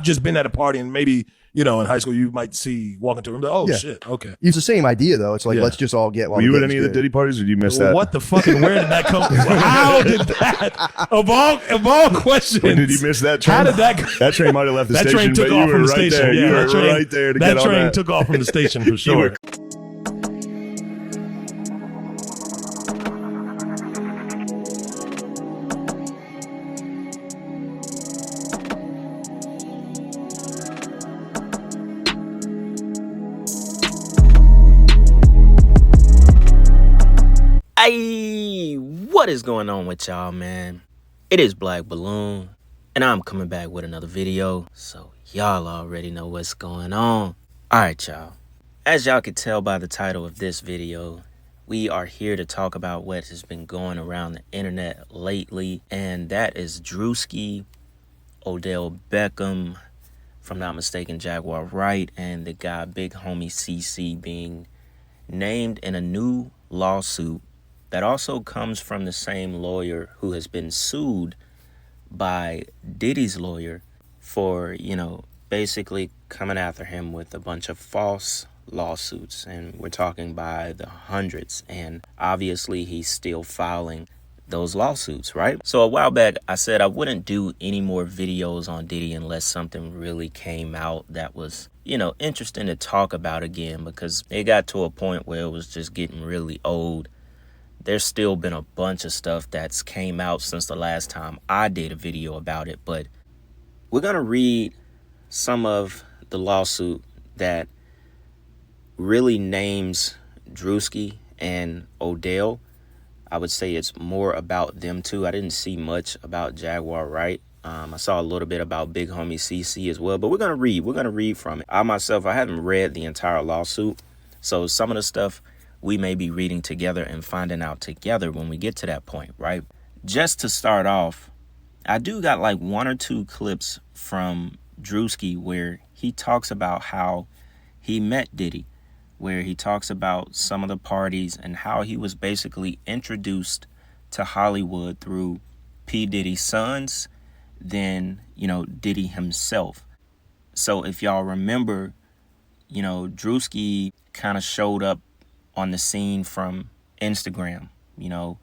just been at a party and maybe, you know, in high school, you might see walking to him. Oh, shit. Okay. It's the same idea, though. It's like, let's just all get one. Were you at any of the Diddy parties, or did you miss that? What the fucking, where did that come from? How did that, of all questions. Wait, did you miss that train? How did that That train might have left the that station, train took but off you from were the right station. there. Yeah, You that were train, right there to that get on train that. took off from the station for sure. Hey, what is going on with y'all, man? It is Black Balloon, and I'm coming back with another video, so y'all already know what's going on. Alright, y'all. As y'all can tell by the title of this video, we are here to talk about what has been going around the internet lately, and that is Druski, Odell Beckham, if I'm not mistaken, Jaguar Wright, and the guy Big Homie CC being named in a new lawsuit that also comes from the same lawyer who has been sued by Diddy's lawyer for, you know, basically coming after him with a bunch of false lawsuits. And we're talking by the hundreds. And obviously he's still filing those lawsuits, right? So a while back, I said I wouldn't do any more videos on Diddy unless something really came out that was, you know, interesting to talk about again, because it got to a point where it was just getting really old. There's still been a bunch of stuff that's came out since the last time I did a video about it, but we're going to read some of the lawsuit that really names Druski and Odell. I would say it's more about them two. I didn't see much about Jaguar Wright. I saw a little bit about Big Homie CC as well, but we're going to read. We're going to read from it. I myself, I haven't read the entire lawsuit, so some of the stuff we may be reading together and finding out together when we get to that point, right? Just to start off, I do got like one or two clips from Druski where he talks about how he met Diddy, where he talks about some of the parties and how he was basically introduced to Hollywood through P. Diddy's sons, then, you know, Diddy himself. So if y'all remember, you know, Druski kind of showed up on the scene from Instagram. You know,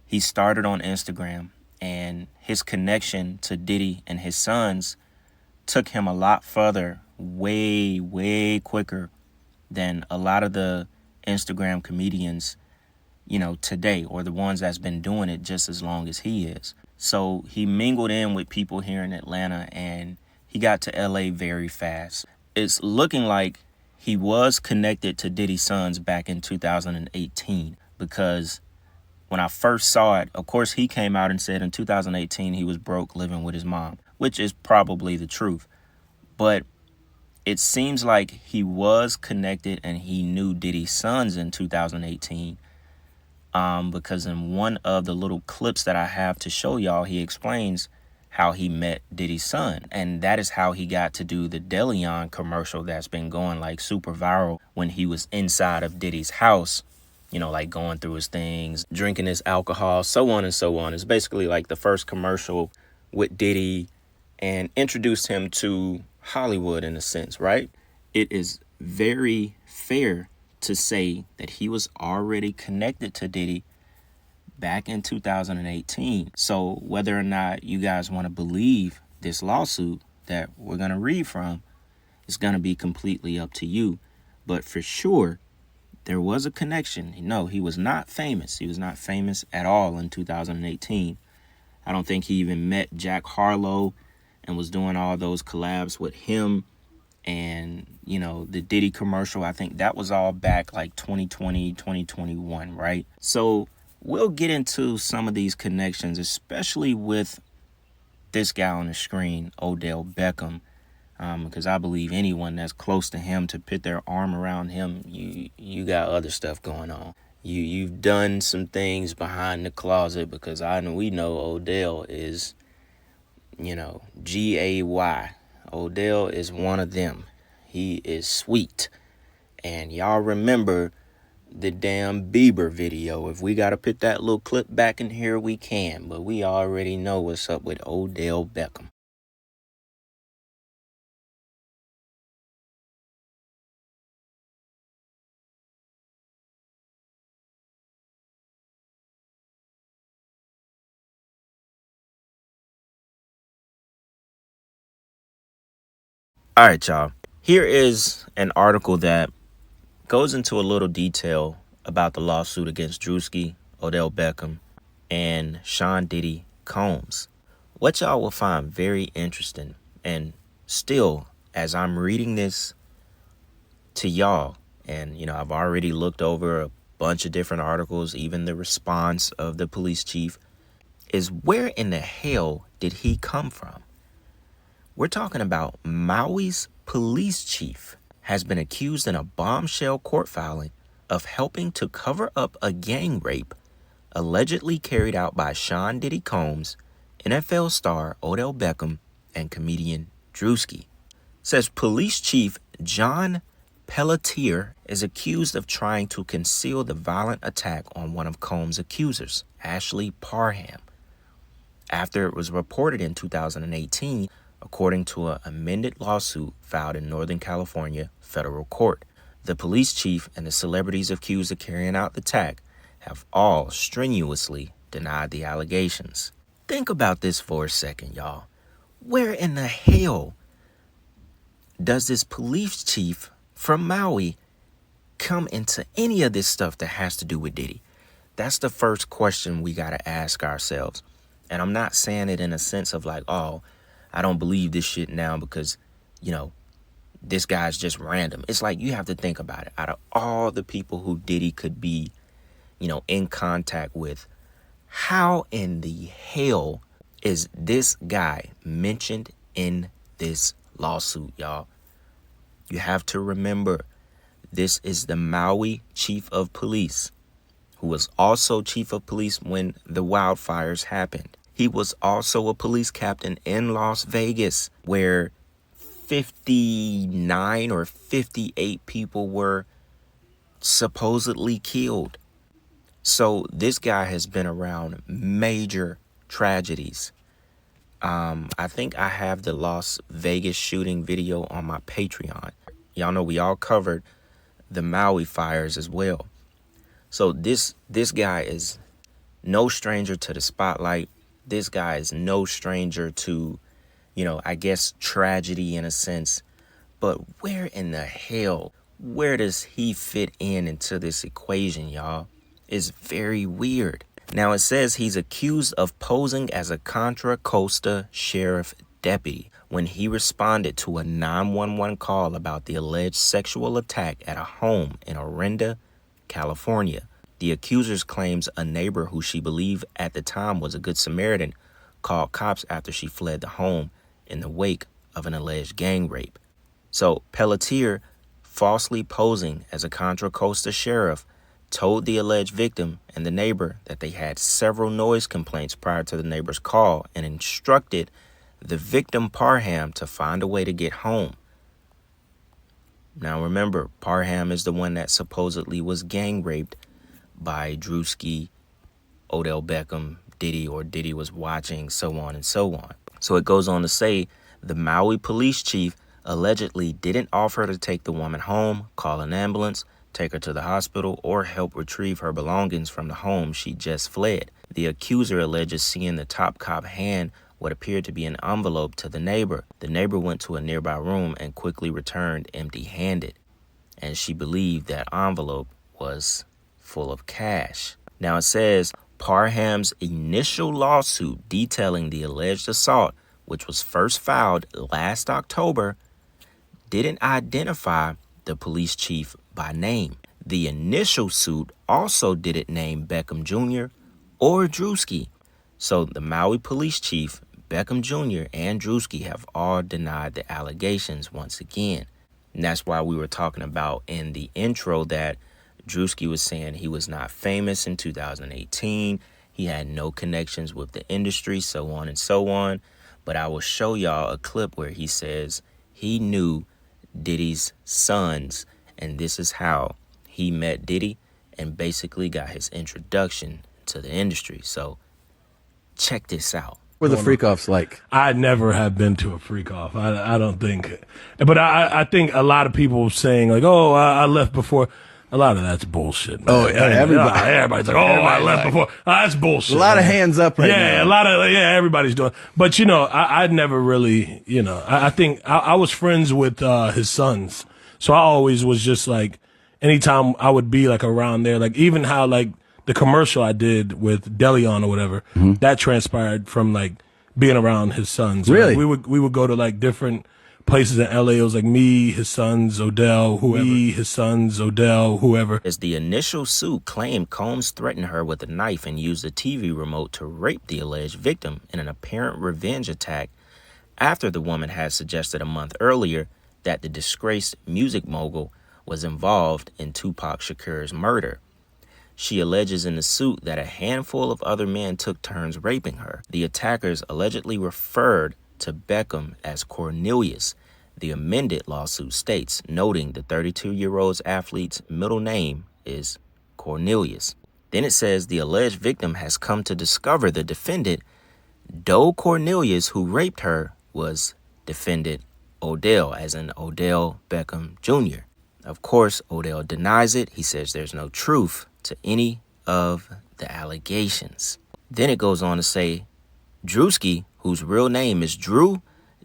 he started on Instagram, and his connection to Diddy and his sons took him a lot further, way quicker than a lot of the Instagram comedians, you know, today, or the ones that's been doing it just as long as he is. So he mingled in with people here in Atlanta, and he got to LA very fast. It's looking like he was connected to Diddy's sons back in 2018, because when I first saw it, of course, he came out and said in 2018 he was broke living with his mom, which is probably the truth. But it seems like he was connected and he knew Diddy's sons in 2018, because in one of the little clips that I have to show y'all, he explains how he met Diddy's son. And that is how he got to do the Deleon commercial that's been going like super viral when he was inside of Diddy's house, you know, like going through his things, drinking his alcohol, so on and so on. It's basically like the first commercial with Diddy and introduced him to Hollywood in a sense, right? It is very fair to say that he was already connected to Diddy back in 2018. So whether or not you guys want to believe this lawsuit that we're going to read from, it's going to be completely up to you. But for sure, there was a connection. No, he was not famous. He was not famous at all in 2018. I don't think he even met Jack Harlow and was doing all those collabs with him. And, you know, the Diddy commercial, I think that was all back like 2020, 2021, right? So we'll get into some of these connections, especially with this guy on the screen, Odell Beckham, because I believe anyone that's close to him to put their arm around him, you got other stuff going on. You've done some things behind the closet, because we know Odell is, you know, G-A-Y. Odell is one of them. He is sweet. And y'all remember the damn Bieber video. If we got to put that little clip back in here, we can. But we already know what's up with Odell Beckham. All right, y'all. Here is an article that goes into a little detail about the lawsuit against Druski, Odell Beckham, and Sean Diddy Combs. What y'all will find very interesting, and still, as I'm reading this to y'all, and I've already looked over a bunch of different articles, even the response of the police chief, is where in the hell did he come from? We're talking about Maui's police chief has been accused in a bombshell court filing of helping to cover up a gang rape allegedly carried out by Sean Diddy Combs, NFL star Odell Beckham, and comedian Druski. Says police chief John Pelletier is accused of trying to conceal the violent attack on one of Combs' accusers, Ashley Parham, after it was reported in 2018, according to an amended lawsuit filed in Northern California federal court. The police chief and the celebrities accused of carrying out the attack have all strenuously denied the allegations. Think about this for a second, y'all. Where in the hell does this police chief from Maui come into any of this stuff that has to do with Diddy? That's the first question we got to ask ourselves. And I'm not saying it in a sense of like, oh, I don't believe this shit now because, this guy's just random. It's like you have to think about it. Out of all the people who Diddy could be, in contact with, how in the hell is this guy mentioned in this lawsuit, y'all? You have to remember, this is the Maui chief of police, who was also chief of police when the wildfires happened. He was also a police captain in Las Vegas, where 59 or 58 people were supposedly killed. So this guy has been around major tragedies. I think I have the Las Vegas shooting video on my Patreon. Y'all know we all covered the Maui fires as well. So this guy is no stranger to the spotlight. This guy is no stranger to, I guess tragedy in a sense. But where in the hell, where does he fit into this equation, y'all? It's very weird. Now it says he's accused of posing as a Contra Costa sheriff deputy when he responded to a 911 call about the alleged sexual attack at a home in Orinda, California. The accusers claims a neighbor who she believed at the time was a good Samaritan called cops after she fled the home in the wake of an alleged gang rape. So Pelletier, falsely posing as a Contra Costa sheriff, told the alleged victim and the neighbor that they had several noise complaints prior to the neighbor's call and instructed the victim Parham to find a way to get home. Now remember, Parham is the one that supposedly was gang raped by Druski, Odell Beckham, Diddy, or Diddy was watching, so on and so on. So it goes on to say the Maui police chief allegedly didn't offer to take the woman home, call an ambulance, take her to the hospital, or help retrieve her belongings from the home she just fled. The accuser alleges seeing the top cop hand what appeared to be an envelope to the neighbor. The neighbor went to a nearby room and quickly returned empty-handed, and she believed that envelope was full of cash. Now it says Parham's initial lawsuit detailing the alleged assault, which was first filed last October, didn't identify the police chief by name. The initial suit also didn't name Beckham Jr. or Druski. So the Maui police chief, Beckham Jr. and Druski have all denied the allegations once again. And that's why we were talking about in the intro that Druski was saying he was not famous in 2018. He had no connections with the industry, so on and so on. But I will show y'all a clip where he says he knew Diddy's sons, and this is how he met Diddy and basically got his introduction to the industry. So check this out. What were the freak offs like? I never have been to a freak off. I don't think. But I think a lot of people saying like, oh, I left before. A lot of that's bullshit, man. Oh, yeah, everybody's like, I left before. That's bullshit. A lot of man. hands up right now. A lot of, everybody's doing. But, I never really, I think I was friends with his sons. So I always was just like, anytime I would be like around there, like even how like the commercial I did with Delion or whatever, that transpired from like being around his sons. Really? Like, we would go to like different places in LA. It was like me, his sons, Odell, whoever. As the initial suit claimed Combs threatened her with a knife and used a TV remote to rape the alleged victim in an apparent revenge attack after the woman had suggested a month earlier that the disgraced music mogul was involved in Tupac Shakur's murder. She alleges in the suit that a handful of other men took turns raping her. The attackers allegedly referred to Beckham as Cornelius, the amended lawsuit states, noting the 32-year-old athlete's middle name is Cornelius. Then it says the alleged victim has come to discover the defendant, Doe Cornelius, who raped her, was defendant Odell, as in Odell Beckham Jr. Of course, Odell denies it. He says there's no truth to any of the allegations. Then it goes on to say, Druski, whose real name is Drew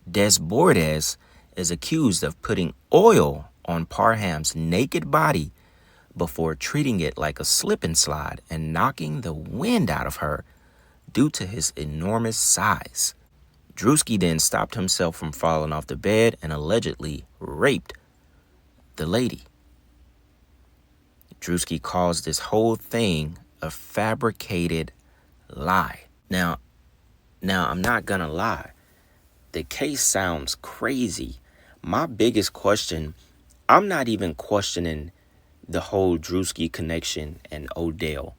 Desbordes, is accused of putting oil on Parham's naked body before treating it like a slip and slide and knocking the wind out of her due to his enormous size. Druski then stopped himself from falling off the bed and allegedly raped the lady. Druski calls this whole thing a fabricated lie. Now, I'm not gonna lie. The case sounds crazy. My biggest question, I'm not even questioning the whole Druski connection and Odell.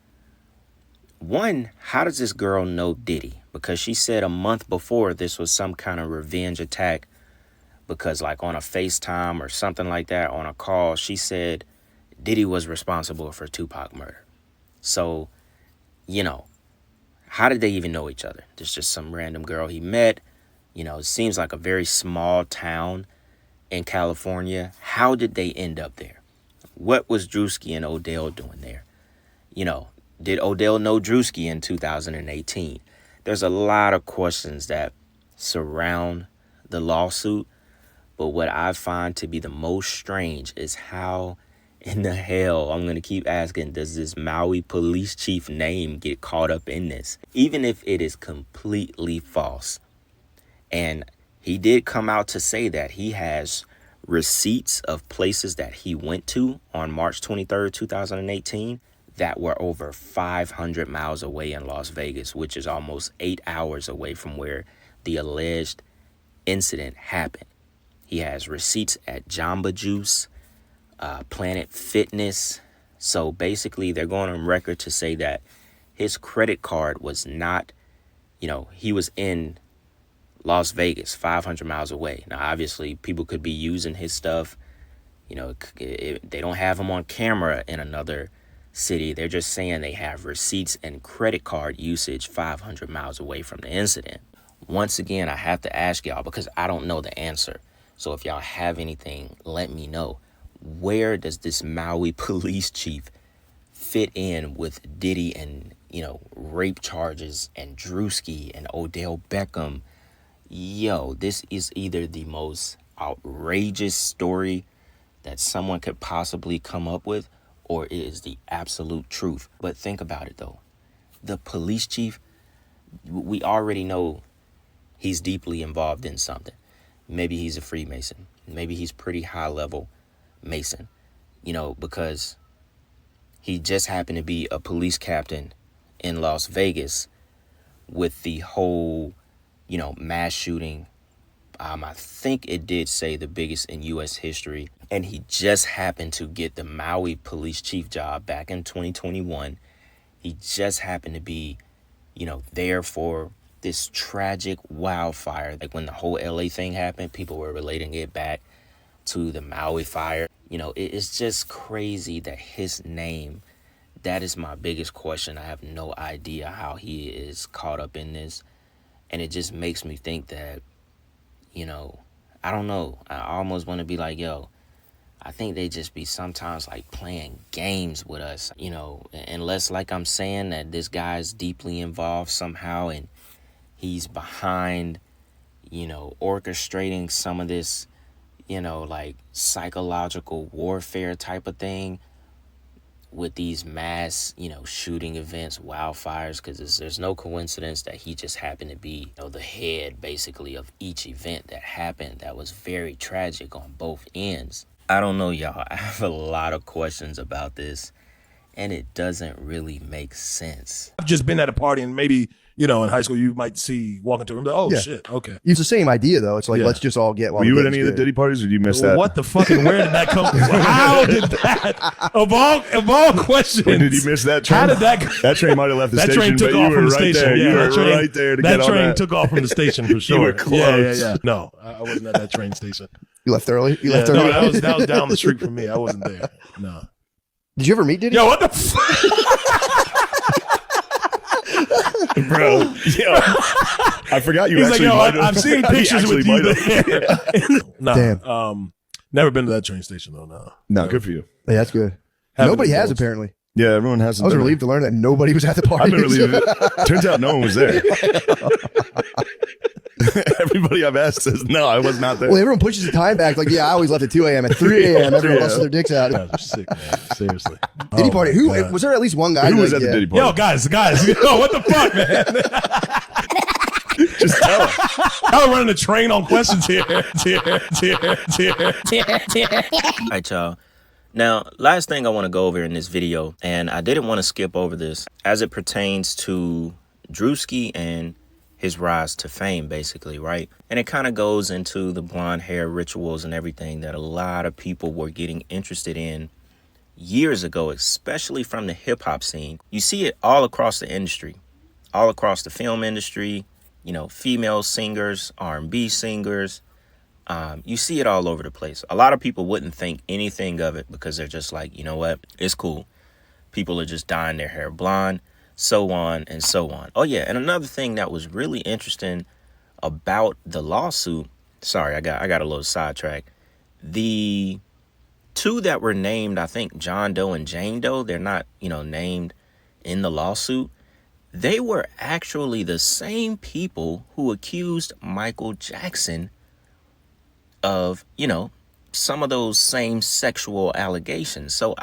One, how does this girl know Diddy? Because she said a month before this was some kind of revenge attack because like on a FaceTime or something like that, on a call, she said Diddy was responsible for Tupac murder. So, how did they even know each other? There's just some random girl he met. It seems like a very small town in California. How did they end up there? What was Druski and Odell doing there? Did Odell know Druski in 2018? There's a lot of questions that surround the lawsuit, but what I find to be the most strange is how in the hell, I'm going to keep asking, does this Maui police chief name get caught up in this? Even if it is completely false. And he did come out to say that he has receipts of places that he went to on March 23rd, 2018 that were over 500 miles away in Las Vegas, which is almost 8 hours away from where the alleged incident happened. He has receipts at Jamba Juice, Planet Fitness. So basically, they're going on record to say that his credit card was not, he was in Las Vegas, 500 miles away. Now, obviously, people could be using his stuff. They don't have him on camera in another city. They're just saying they have receipts and credit card usage 500 miles away from the incident. Once again, I have to ask y'all because I don't know the answer. So if y'all have anything, let me know. Where does this Maui police chief fit in with Diddy and, rape charges and Druski and Odell Beckham? Yo, this is either the most outrageous story that someone could possibly come up with, or it is the absolute truth. But think about it, though. The police chief, we already know he's deeply involved in something. Maybe he's a Freemason. Maybe he's pretty high-level Mason, because he just happened to be a police captain in Las Vegas with the whole, mass shooting. I think it did say the biggest in U.S. history. And he just happened to get the Maui police chief job back in 2021. He just happened to be, there for this tragic wildfire. Like when the whole LA thing happened, people were relating it back to the Maui fire. It's just crazy that his name, that is my biggest question. I have no idea how he is caught up in this. And it just makes me think that, I don't know. I almost want to be like, yo, I think they just be sometimes like playing games with us, you know, unless like I'm saying that this guy's deeply involved somehow and he's behind, you know, orchestrating some of this, you know, like psychological warfare type of thing with these mass, you know, shooting events, wildfires, because there's no coincidence that he just happened to be, you know, the head basically of each event that happened that was very tragic on both ends. I don't know, y'all. I have a lot of questions about this, and it doesn't really make sense. I've just been at a party and maybe, you know, in high school, you might see walking to a room. Like, oh, shit. Okay. It's the same idea, though. It's like, let's just all get. Were you at any of the Diddy parties, or did you miss that? What the fuck and where did that come from? How did that, of all questions? Wait, did you miss that train? How did that? That train might have left the that station, train took but off you from were the right station. there. Yeah, You were that train, right there to get on train that. took off from the station for sure. You were close. Yeah. No, I wasn't at that train station. You left early. You left No, early. that was down the street from me. I wasn't there. No. Did you ever meet Diddy? Yo, what the fuck? Bro, yo, I forgot you He's actually like, yo, might have. I've seen pictures with you there. No, Damn. Never been to that train station though. No. No, good for you. Hey, that's good. Haven't Nobody has, indulged. apparently. Yeah, everyone has. I was relieved to learn that nobody was at the party. I've been relieved. Turns out no one was there. Everybody I've asked says, no, I was not there. Well, everyone pushes the time back. Like, yeah, I always left at 2 a.m. At 3 a.m., everyone busted their dicks out. You guys are sick, man. Seriously. Diddy Oh, party. my Who God. was there? At least one guy. Who was like, at the yeah. Diddy party? Yo, guys. Yo, what the fuck, man? Just tell us. Y'all running a train on questions here. All right, y'all. Now, last thing I want to go over in this video, and I didn't want to skip over this, as it pertains to Druski and his rise to fame, basically, right? And it kind of goes into the blonde hair rituals and everything that a lot of people were getting interested in years ago, especially from the hip-hop scene. You see it all across the industry, all across the film industry, you know, female singers, R&B singers. You see it all over the place. A lot of people wouldn't think anything of it because they're just like, you know what? It's cool. People are just dyeing their hair blonde, so on and so on. Oh, yeah. And another thing that was really interesting about the lawsuit. Sorry, I got a little sidetracked. The two that were named, I think John Doe and Jane Doe, they're not, you know, named in the lawsuit. They were actually the same people who accused Michael Jackson of, you know, some of those same sexual allegations. So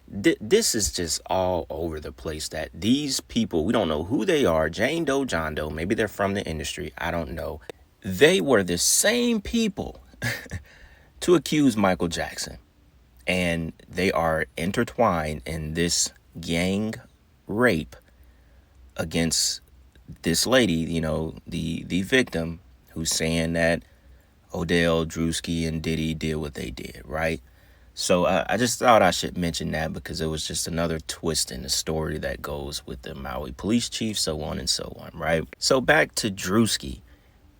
this is just all over the place, that these people, we don't know who they are. Jane Doe, John Doe, maybe they're from the industry. I don't know. They were the same people to accuse Michael Jackson. And they are intertwined in this gang rape against this lady, you know, the victim, who's saying that Odell, Druski, and Diddy did what they did, right? So I just thought I should mention that because it was just another twist in the story that goes with the Maui police chief, so on and so on, right? So back to Druski.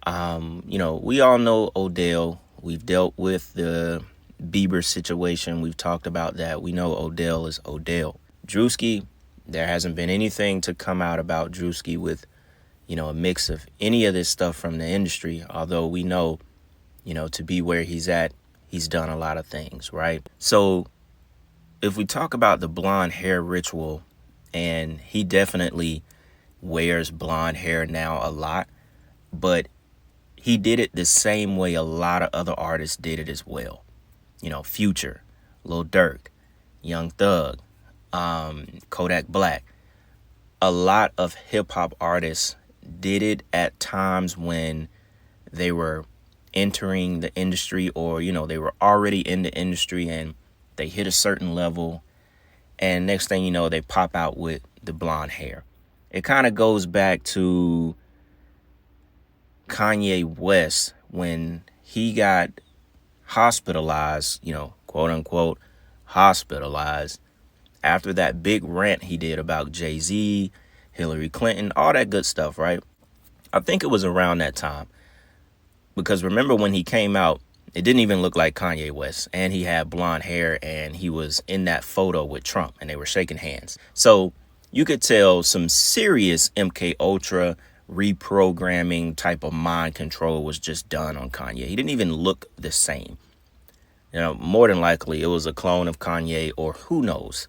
You know, we all know Odell. We've dealt with the Bieber situation. We've talked about that. We know Odell is Odell. Druski, there hasn't been anything to come out about Druski with, you know, a mix of any of this stuff from the industry, although we know, you know, to be where he's at, he's done a lot of things, right? So if we talk about the blonde hair ritual, and he definitely wears blonde hair now a lot, but he did it the same way a lot of other artists did it as well. You know, Future, Lil Durk, Young Thug, Kodak Black. A lot of hip hop artists did it at times when they were entering the industry, or, you know, they were already in the industry and they hit a certain level, and next thing you know, they pop out with the blonde hair. It kind of goes back to Kanye West when he got hospitalized, you know, quote unquote hospitalized, after that big rant he did about Jay-Z, Hillary Clinton, all that good stuff, right? I think it was around that time. Because remember when he came out, it didn't even look like Kanye West, and he had blonde hair, and he was in that photo with Trump, and they were shaking hands. So you could tell some serious MK Ultra reprogramming type of mind control was just done on Kanye. He didn't even look the same. You know, more than likely it was a clone of Kanye, or who knows,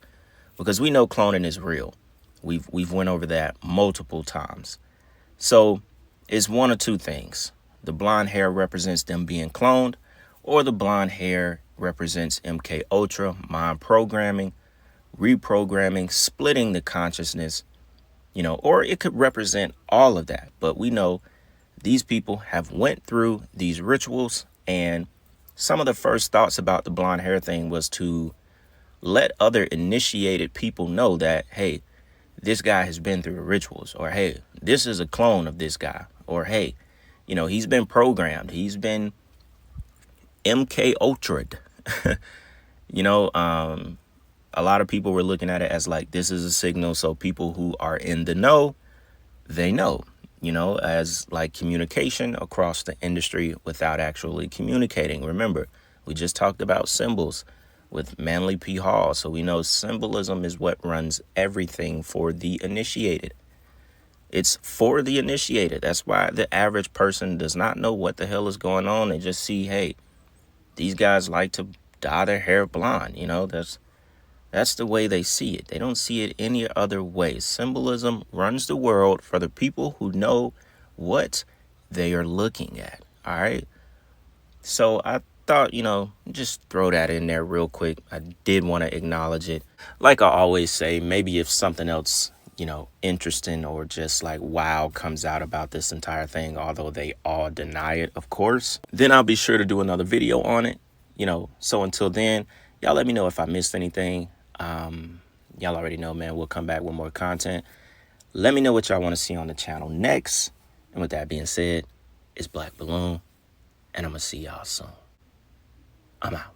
because we know cloning is real. We've went over that multiple times. So it's one of two things. The blonde hair represents them being cloned, or the blonde hair represents MK Ultra, mind programming, reprogramming, splitting the consciousness, you know, or it could represent all of that. But we know these people have went through these rituals, and some of the first thoughts about the blonde hair thing was to let other initiated people know that, hey, this guy has been through the rituals, or hey, this is a clone of this guy, or hey, you know, he's been programmed, he's been MK Ultra'd. You know, a lot of people were looking at it as like, this is a signal so people who are in the know, they know, you know, as like communication across the industry without actually communicating. Remember, we just talked about symbols with Manly P. Hall. So we know symbolism is what runs everything for the initiated. It's for the initiated. That's why the average person does not know what the hell is going on. They just see, hey, these guys like to dye their hair blonde. You know, that's the way they see it. They don't see it any other way. Symbolism runs the world for the people who know what they are looking at. All right. So I thought, you know, just throw that in there real quick. I did want to acknowledge it. Like I always say, maybe if something else, you know, interesting or just like wow comes out about this entire thing, although they all deny it, of course, then I'll be sure to do another video on it. You know, so until then, y'all let me know if I missed anything. Y'all already know, man, we'll come back with more content. Let me know what y'all want to see on the channel next. And with that being said, it's Black Balloon, and I'm gonna see y'all soon. I'm out.